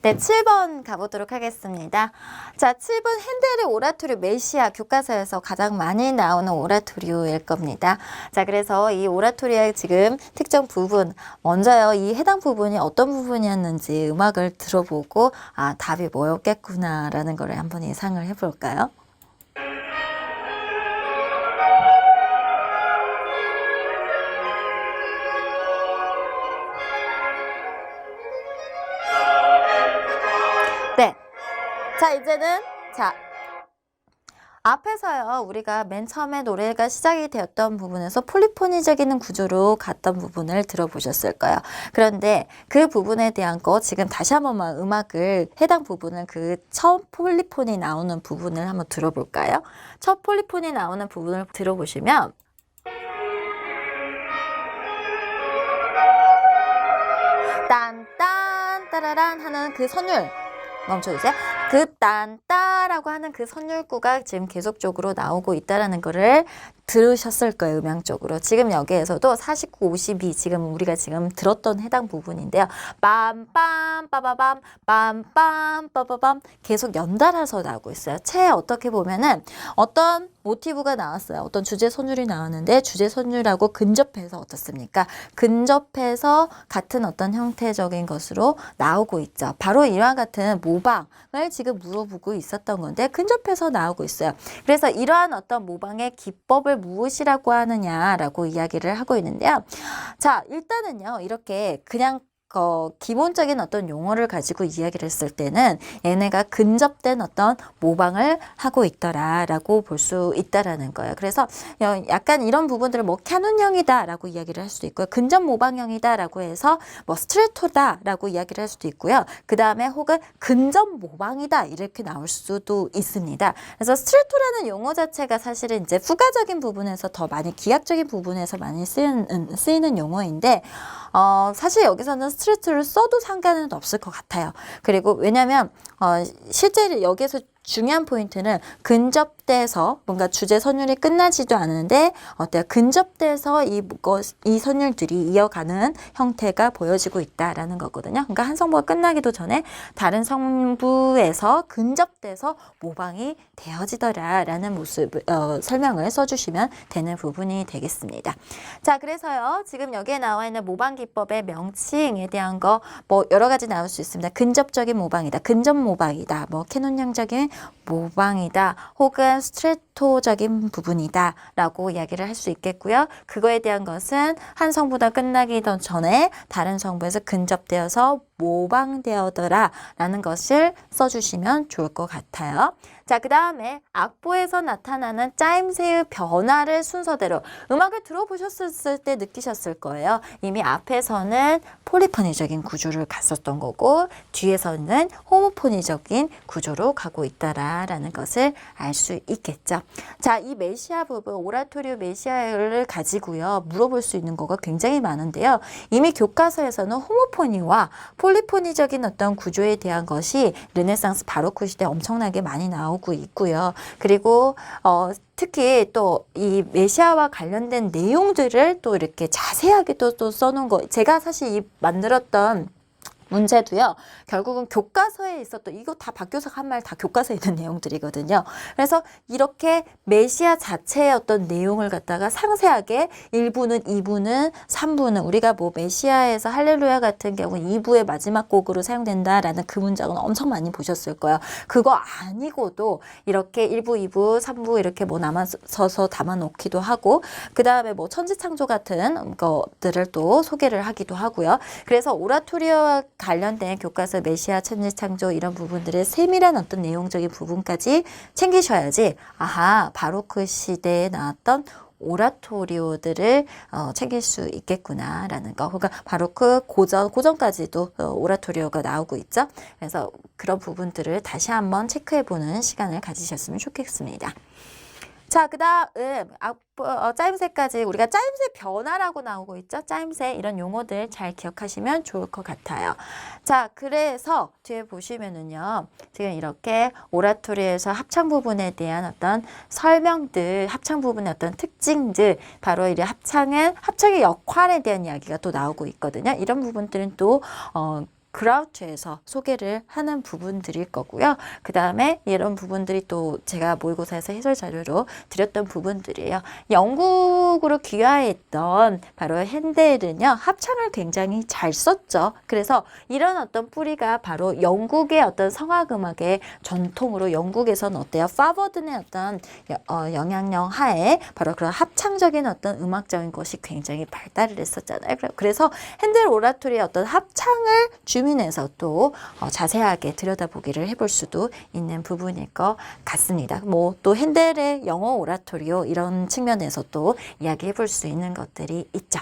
네, 7번 가보도록 하겠습니다. 자, 7번 핸델의 오라토리오 메시아 교과서에서 가장 많이 나오는 오라토리오일 겁니다. 자, 그래서 이 오라토리오의 지금 특정 부분, 먼저요, 이 해당 부분이 어떤 부분이었는지 음악을 들어보고, 아, 답이 뭐였겠구나라는 걸 한번 예상을 해볼까요? 네. 자, 이제는, 자, 앞에서요, 우리가 맨 처음에 노래가 시작이 되었던 부분에서 폴리포니적인 구조로 갔던 부분을 들어보셨을 거예요. 그런데 그 부분에 대한 거 지금 다시 한 번만 음악을 해당 부분을 그 첫 폴리폰이 나오는 부분을 한번 들어볼까요? 첫 폴리폰이 나오는 부분을 들어보시면 딴딴 따라란 하는 그 선율 멈춰주세요. 그 딴따라고 하는 그 선율구가 지금 계속적으로 나오고 있다는 거를 들으셨을 거예요. 음향적으로. 지금 여기에서도 49, 52 지금 우리가 지금 들었던 해당 부분인데요. 빰빰 빠바밤 빰빰 빠바밤 계속 연달아서 나오고 있어요. 채 어떻게 보면은 어떤 모티브가 나왔어요. 어떤 주제 선율이 나왔는데 주제 선율하고 근접해서 어떻습니까? 근접해서 같은 어떤 형태적인 것으로 나오고 있죠. 바로 이와 같은 모방을 지금 물어보고 있었던 건데 근접해서 나오고 있어요. 그래서 이러한 어떤 모방의 기법을 무엇이라고 하느냐라고 이야기를 하고 있는데요. 자, 일단은요. 이렇게 그냥 기본적인 어떤 용어를 가지고 이야기를 했을 때는 얘네가 근접된 어떤 모방을 하고 있더라라고 볼 수 있다라는 거예요. 그래서 약간 이런 부분들을 뭐 캐논형이다라고 이야기를 할 수도 있고요. 근접 모방형이다라고 해서 뭐 스트레토다라고 이야기를 할 수도 있고요. 그 다음에 혹은 근접 모방이다 이렇게 나올 수도 있습니다. 그래서 스트레토라는 용어 자체가 사실은 이제 부가적인 부분에서 더 많이 기하적인 부분에서 많이 쓰이는 용어인데 사실 여기서는 스트레이트를 써도 상관은 없을 것 같아요. 그리고 왜냐면 실제 여기에서 중요한 포인트는 근접돼서 뭔가 주제 선율이 끝나지도 않은데 어때요? 근접돼서 이 선율들이 이어가는 형태가 보여지고 있다라는 거거든요. 그러니까 한 성부가 끝나기도 전에 다른 성부에서 근접돼서 모방이 되어지더라라는 모습 설명을 써주시면 되는 부분이 되겠습니다. 자, 그래서요. 지금 여기에 나와 있는 모방 기법의 명칭에 대한 거 뭐 여러 가지 나올 수 있습니다. 근접적인 모방이다. 근접 모방이다. 뭐 캐논형적인 모방이다. 혹은 스트레토적인 부분이다. 라고 이야기를 할 수 있겠고요. 그거에 대한 것은 한 성보다 끝나기 전에 다른 성부에서 근접되어서 모방되어더라 라는 것을 써주시면 좋을 것 같아요. 자, 그 다음에 악보에서 나타나는 짜임새의 변화를 순서대로 음악을 들어보셨을 때 느끼셨을 거예요. 이미 앞에서는 폴리포니적인 구조를 갔었던 거고 뒤에서는 호모포니적인 구조로 가고 있다라는 것을 알 수 있겠죠. 자, 이 메시아 부분, 오라토리오 메시아를 가지고요. 물어볼 수 있는 거가 굉장히 많은데요. 이미 교과서에서는 호모포니와 폴리포니적인 어떤 구조에 대한 것이 르네상스 바로크 시대에 엄청나게 많이 나오고 있고요. 그리고 특히 또 이 메시아와 관련된 내용들을 또 이렇게 자세하게 또 써놓은 거 제가 사실 이 만들었던 문제도요. 결국은 교과서에 있었던 이거 다 박교석 한 말 다 교과서에 있는 내용들이거든요. 그래서 이렇게 메시아 자체의 어떤 내용을 갖다가 상세하게 1부는 2부는 3부는 우리가 뭐 메시아에서 할렐루야 같은 경우 2부의 마지막 곡으로 사용된다라는 그 문장은 엄청 많이 보셨을 거예요. 그거 아니고도 이렇게 1부, 2부, 3부 이렇게 뭐 남아서서 담아놓기도 하고 그 다음에 뭐 천지창조 같은 것들을 또 소개를 하기도 하고요. 그래서 오라토리오와 관련된 교과서 메시아 천지창조 이런 부분들의 세밀한 어떤 내용적인 부분까지 챙기셔야지 아하 바로크 시대에 나왔던 오라토리오들을 챙길 수 있겠구나라는 거. 그러니까 바로크 고전까지도 오라토리오가 나오고 있죠. 그래서 그런 부분들을 다시 한번 체크해보는 시간을 가지셨으면 좋겠습니다. 자, 그 다음 짜임새까지 우리가 짜임새 변화라고 나오고 있죠. 짜임새 이런 용어들 잘 기억하시면 좋을 것 같아요. 자, 그래서 뒤에 보시면은요. 지금 이렇게 오라토리에서 합창 부분에 대한 어떤 설명들, 합창 부분의 어떤 특징들, 바로 이 합창의 역할에 대한 이야기가 또 나오고 있거든요. 이런 부분들은 또 그라우트에서 소개를 하는 부분들일 거고요. 그 다음에 이런 부분들이 또 제가 모의고사에서 해설 자료로 드렸던 부분들이에요. 영국으로 귀화했던 바로 핸델은요, 합창을 굉장히 잘 썼죠. 그래서 이런 어떤 뿌리가 바로 영국의 어떤 성악음악의 전통으로 영국에서는 어때요? 파버든의 어떤 영향력 하에 바로 그런 합창적인 어떤 음악적인 것이 굉장히 발달을 했었잖아요. 그래서 핸델 오라토리의 어떤 합창을 주민에서 또 자세하게 들여다보기를 해볼 수도 있는 부분일 것 같습니다. 뭐 또 핸델의 영어 오라토리오 이런 측면에서 또 이야기해 볼 수 있는 것들이 있죠.